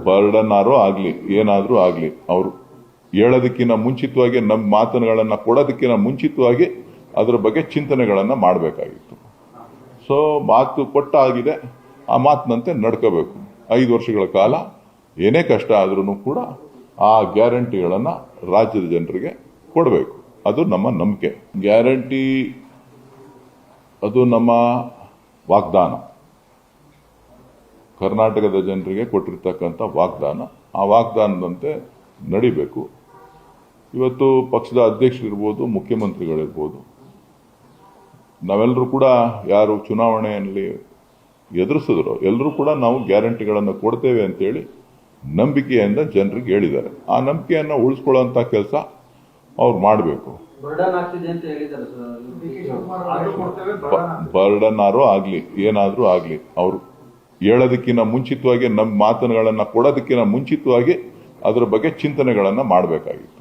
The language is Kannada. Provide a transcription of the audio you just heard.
ಬರ್ಡನ್ನಾರೋ ಆಗಲಿ ಏನಾದರೂ ಆಗಲಿ ಅವರು ಹೇಳೋದಕ್ಕಿಂತ ಮುಂಚಿತವಾಗಿ ನಮ್ಮ ಮಾತುಗಳನ್ನು ಕೊಡೋದಕ್ಕಿಂತ ಮುಂಚಿತವಾಗಿ ಅದರ ಬಗ್ಗೆ ಚಿಂತನೆಗಳನ್ನು ಮಾಡಬೇಕಾಗಿತ್ತು. ಸೊ ಮಾತು ಕೊಟ್ಟಾಗಿದೆ, ಆ ಮಾತಿನಂತೆ ನಡ್ಕೋಬೇಕು. 5 ವರ್ಷಗಳ ಕಾಲ ಏನೇ ಕಷ್ಟ ಆದ್ರೂ ಕೂಡ ಆ ಗ್ಯಾರಂಟಿಗಳನ್ನು ರಾಜ್ಯದ ಜನರಿಗೆ ಕೊಡಬೇಕು. ಅದು ನಮ್ಮ ನಂಬಿಕೆ. ಗ್ಯಾರಂಟಿ ಅದು ನಮ್ಮ ವಾಗ್ದಾನ, ಕರ್ನಾಟಕದ ಜನರಿಗೆ ಕೊಟ್ಟಿರ್ತಕ್ಕಂಥ ವಾಗ್ದಾನ. ಆ ವಾಗ್ದಾನದಂತೆ ನಡಿಬೇಕು. ಇವತ್ತು ಪಕ್ಷದ ಅಧ್ಯಕ್ಷರಿರ್ಬೋದು, ಮುಖ್ಯಮಂತ್ರಿಗಳಿರ್ಬೋದು, ನಾವೆಲ್ಲರೂ ಕೂಡ ಯಾರು ಚುನಾವಣೆಯಲ್ಲಿ ಎದುರಿಸಿದ್ರು ಎಲ್ಲರೂ ಕೂಡ ನಾವು ಗ್ಯಾರಂಟಿಗಳನ್ನು ಕೊಡ್ತೇವೆ ಅಂತೇಳಿ ನಂಬಿಕೆಯಿಂದ ಜನರಿಗೆ ಹೇಳಿದ್ದಾರೆ. ಆ ನಂಬಿಕೆಯನ್ನು ಉಳಿಸ್ಕೊಳ್ಳೋಂಥ ಕೆಲಸ ಅವ್ರು ಮಾಡಬೇಕು. ಬರ್ಡನ್ನಾರೋ ಆಗಲಿ ಏನಾದರೂ ಆಗಲಿ ಅವರು ಹೇಳೋದಕ್ಕಿಂತ ಮುಂಚಿತವಾಗಿ ನಮ್ಮ ಮಾತುಗಳನ್ನು ಕೊಡೋದಕ್ಕಿಂತ ಮುಂಚಿತವಾಗಿ ಅದರ ಬಗ್ಗೆ ಚಿಂತನೆಗಳನ್ನು ಮಾಡಬೇಕಾಗಿತ್ತು.